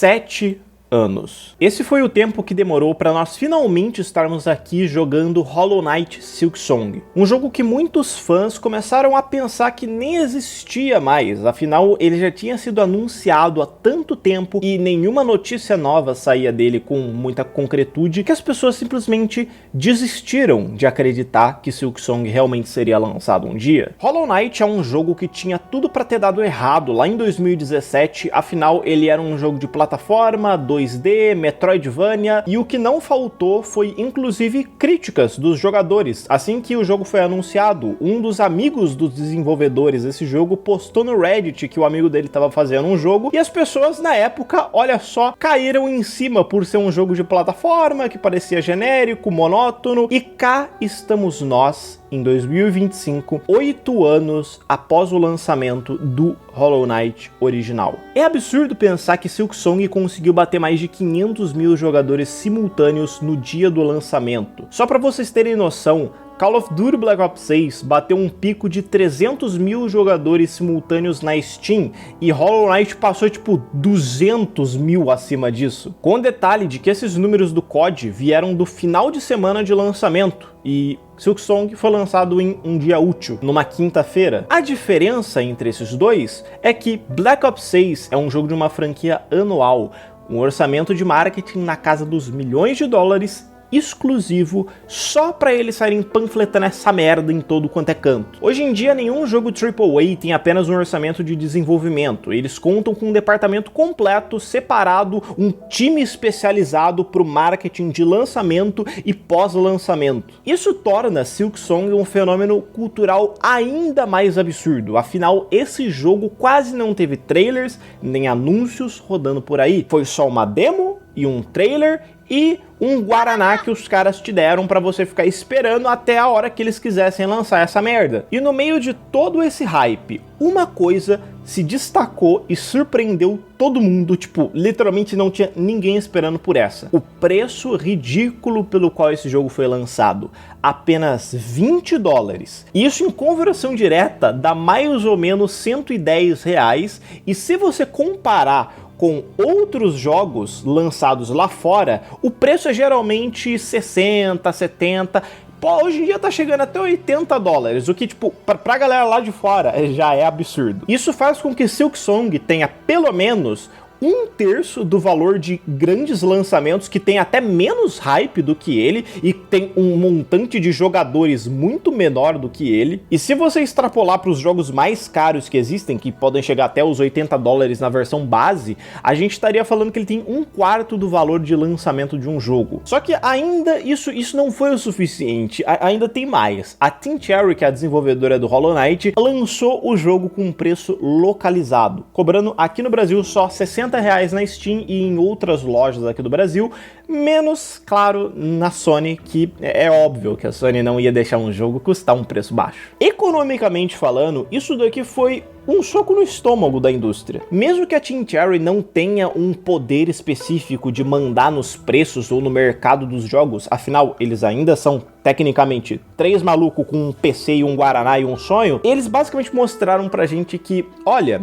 7 anos. Esse foi o tempo que demorou para nós finalmente estarmos aqui jogando Hollow Knight Silksong. Um jogo que muitos fãs começaram a pensar que nem existia mais, afinal ele já tinha sido anunciado há tanto tempo e nenhuma notícia nova saía dele com muita concretude que as pessoas simplesmente desistiram de acreditar que Silksong realmente seria lançado um dia. Hollow Knight é um jogo que tinha tudo para ter dado errado lá em 2017, afinal ele era um jogo de plataforma, 2D, Metroidvania, e o que não faltou foi inclusive críticas dos jogadores. Assim que o jogo foi anunciado, um dos amigos dos desenvolvedores desse jogo postou no Reddit que o amigo dele estava fazendo um jogo, e as pessoas na época, olha só, caíram em cima por ser um jogo de plataforma que parecia genérico, monótono, e cá estamos nós em 2025, 8 anos após o lançamento do Hollow Knight original. É absurdo pensar que Silksong conseguiu bater mais de 500 mil jogadores simultâneos no dia do lançamento. Só para vocês terem noção, Call of Duty Black Ops 6 bateu um pico de 300 mil jogadores simultâneos na Steam e Hollow Knight passou tipo 200 mil acima disso. Com o detalhe de que esses números do COD vieram do final de semana de lançamento e Silksong foi lançado em um dia útil, numa quinta-feira. A diferença entre esses dois é que Black Ops 6 é um jogo de uma franquia anual, um orçamento de marketing na casa dos milhões de dólares, exclusivo, só pra eles saírem panfletando essa merda em todo quanto é canto. Hoje em dia, nenhum jogo AAA tem apenas um orçamento de desenvolvimento. Eles contam com um departamento completo, separado, um time especializado pro marketing de lançamento e pós-lançamento. Isso torna Silksong um fenômeno cultural ainda mais absurdo. Afinal, esse jogo quase não teve trailers, nem anúncios rodando por aí. Foi só uma demo e um trailer e um guaraná que os caras te deram pra você ficar esperando até a hora que eles quisessem lançar essa merda. E no meio de todo esse hype, uma coisa se destacou e surpreendeu todo mundo, tipo, literalmente não tinha ninguém esperando por essa. O preço ridículo pelo qual esse jogo foi lançado, apenas $20. Isso em conversão direta dá mais ou menos R$110, e se você comparar com outros jogos lançados lá fora, o preço é geralmente 60, 70, pô, hoje em dia tá chegando até $80, o que, tipo, pra galera lá de fora já é absurdo. Isso faz com que Silksong tenha pelo menos 1/3 do valor de grandes lançamentos que tem até menos hype do que ele e tem um montante de jogadores muito menor do que ele. E se você extrapolar para os jogos mais caros que existem, que podem chegar até os $80 na versão base, a gente estaria falando que ele tem 1/4 do valor de lançamento de um jogo. Só que ainda isso não foi o suficiente, ainda tem mais. A Team Cherry, que é a desenvolvedora do Hollow Knight, lançou o jogo com um preço localizado, cobrando aqui no Brasil só R$60 na Steam e em outras lojas aqui do Brasil, menos, claro, na Sony, que é óbvio que a Sony não ia deixar um jogo custar um preço baixo. Economicamente falando, isso daqui foi um soco no estômago da indústria. Mesmo que a Team Cherry não tenha um poder específico de mandar nos preços ou no mercado dos jogos, afinal, eles ainda são, tecnicamente, 3 malucos com um PC e um guaraná e um sonho, eles basicamente mostraram pra gente que, olha,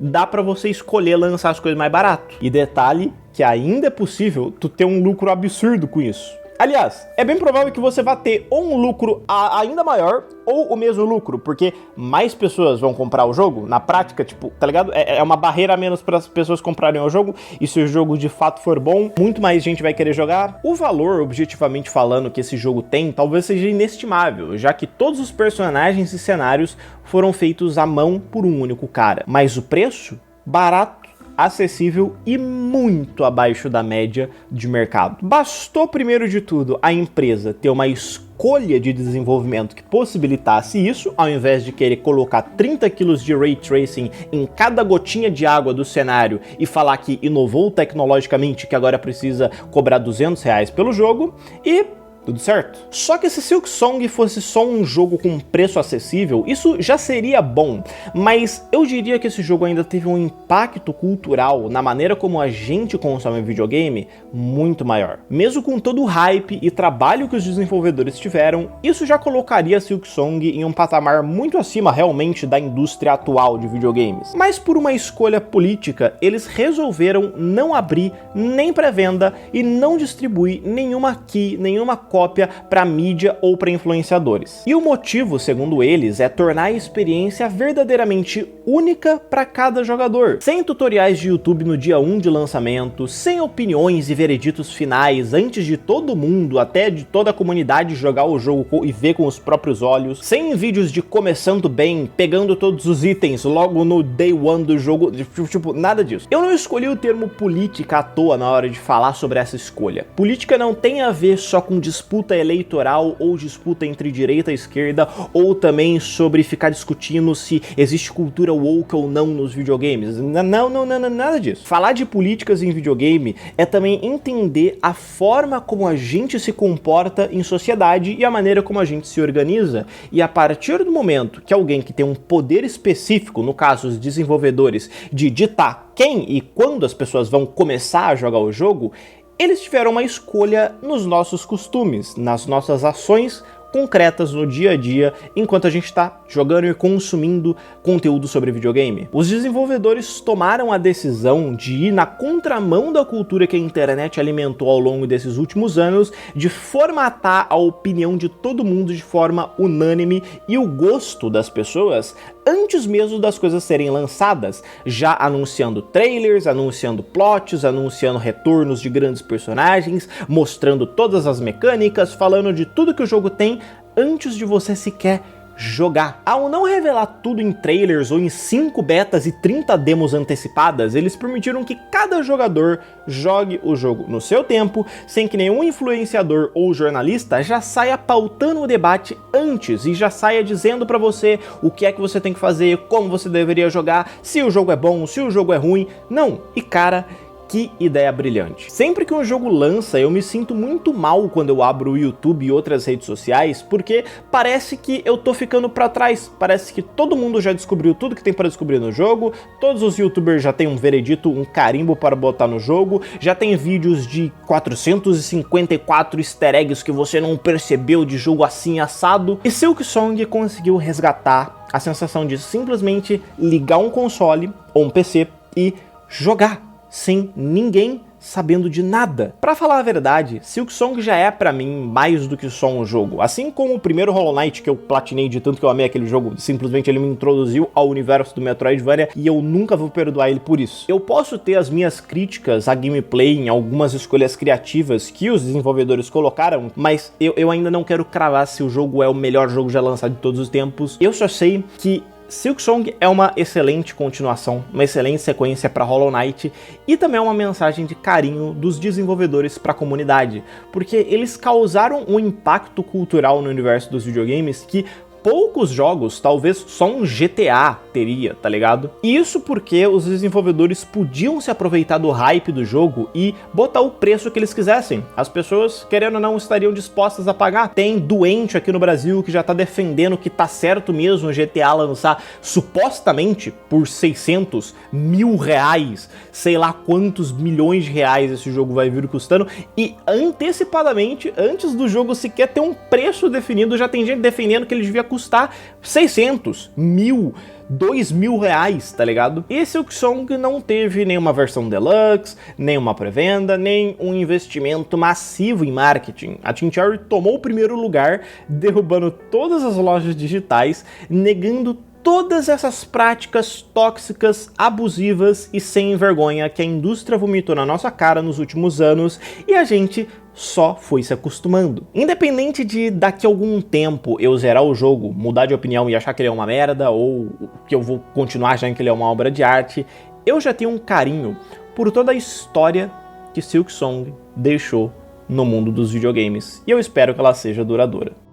dá pra você escolher lançar as coisas mais barato. E detalhe que ainda é possível tu ter um lucro absurdo com isso. Aliás, é bem provável que você vá ter ou um lucro ainda maior ou o mesmo lucro, porque mais pessoas vão comprar o jogo, na prática, tipo, tá ligado? É uma barreira a menos para as pessoas comprarem o jogo, e se o jogo de fato for bom, muito mais gente vai querer jogar. O valor, objetivamente falando, que esse jogo tem, talvez seja inestimável, já que todos os personagens e cenários foram feitos à mão por um único cara. Mas o preço? Barato, acessível e muito abaixo da média de mercado. Bastou, primeiro de tudo, a empresa ter uma escolha de desenvolvimento que possibilitasse isso, ao invés de querer colocar 30 kg de Ray Tracing em cada gotinha de água do cenário e falar que inovou tecnologicamente, que agora precisa cobrar R$200 pelo jogo, e tudo certo? Só que se Silksong fosse só um jogo com preço acessível, isso já seria bom, mas eu diria que esse jogo ainda teve um impacto cultural na maneira como a gente consome videogame muito maior. Mesmo com todo o hype e trabalho que os desenvolvedores tiveram, isso já colocaria Silksong em um patamar muito acima realmente da indústria atual de videogames. Mas por uma escolha política, eles resolveram não abrir nem pré-venda e não distribuir nenhuma key, nenhuma cópia para mídia ou para influenciadores. E o motivo, segundo eles, é tornar a experiência verdadeiramente única para cada jogador. Sem tutoriais de YouTube no dia 1 de lançamento, sem opiniões e vereditos finais antes de todo mundo, até de toda a comunidade jogar o jogo e ver com os próprios olhos, sem vídeos de começando bem, pegando todos os itens logo no day one do jogo, tipo, nada disso. Eu não escolhi o termo política à toa na hora de falar sobre essa escolha. Política não tem a ver só com disputa eleitoral ou disputa entre direita e esquerda, ou também sobre ficar discutindo se existe cultura woke ou não nos videogames. Não, nada disso. Falar de políticas em videogame é também entender a forma como a gente se comporta em sociedade e a maneira como a gente se organiza. E a partir do momento que alguém que tem um poder específico, no caso os desenvolvedores, de ditar quem e quando as pessoas vão começar a jogar o jogo, eles tiveram uma escolha nos nossos costumes, nas nossas ações concretas no dia a dia, enquanto a gente está jogando e consumindo conteúdo sobre videogame. Os desenvolvedores tomaram a decisão de ir na contramão da cultura que a internet alimentou ao longo desses últimos anos, de formatar a opinião de todo mundo de forma unânime e o gosto das pessoas antes mesmo das coisas serem lançadas, já anunciando trailers, anunciando plots, anunciando retornos de grandes personagens, mostrando todas as mecânicas, falando de tudo que o jogo tem antes de você sequer jogar. Ao não revelar tudo em trailers ou em 5 betas e 30 demos antecipadas, eles permitiram que cada jogador jogue o jogo no seu tempo, sem que nenhum influenciador ou jornalista já saia pautando o debate antes e já saia dizendo pra você o que é que você tem que fazer, como você deveria jogar, se o jogo é bom, se o jogo é ruim. Não. E cara, que ideia brilhante. Sempre que um jogo lança, eu me sinto muito mal quando eu abro o YouTube e outras redes sociais, porque parece que eu tô ficando pra trás. Parece que todo mundo já descobriu tudo que tem para descobrir no jogo, todos os youtubers já têm um veredito, um carimbo para botar no jogo, já tem vídeos de 454 easter eggs que você não percebeu de jogo assim assado, e Silksong conseguiu resgatar a sensação de simplesmente ligar um console ou um PC e jogar sem ninguém sabendo de nada. Pra falar a verdade, Silksong já é pra mim mais do que só um jogo. Assim como o primeiro Hollow Knight, que eu platinei de tanto que eu amei aquele jogo, simplesmente ele me introduziu ao universo do Metroidvania e eu nunca vou perdoar ele por isso. Eu posso ter as minhas críticas à gameplay em algumas escolhas criativas que os desenvolvedores colocaram, mas eu ainda não quero cravar se o jogo é o melhor jogo já lançado de todos os tempos. Eu só sei que Silksong é uma excelente continuação, uma excelente sequência para Hollow Knight e também é uma mensagem de carinho dos desenvolvedores para a comunidade, porque eles causaram um impacto cultural no universo dos videogames que poucos jogos, talvez só um GTA teria, tá ligado? E isso porque os desenvolvedores podiam se aproveitar do hype do jogo e botar o preço que eles quisessem. As pessoas, querendo ou não, estariam dispostas a pagar. Tem doente aqui no Brasil que já tá defendendo que tá certo mesmo o GTA lançar supostamente por 600 mil reais, sei lá quantos milhões de reais esse jogo vai vir custando, e antecipadamente, antes do jogo sequer ter um preço definido, já tem gente defendendo que ele devia custar 600 mil, 2 mil reais, tá ligado? E Silksong não teve nenhuma versão deluxe, nenhuma pré-venda, nem um investimento massivo em marketing. A Team Cherry tomou o primeiro lugar, derrubando todas as lojas digitais, negando todas essas práticas tóxicas, abusivas e sem vergonha que a indústria vomitou na nossa cara nos últimos anos, e a gente só foi se acostumando. Independente de daqui a algum tempo eu zerar o jogo, mudar de opinião e achar que ele é uma merda, ou que eu vou continuar achando que ele é uma obra de arte, eu já tenho um carinho por toda a história que Silksong deixou no mundo dos videogames, e eu espero que ela seja duradoura.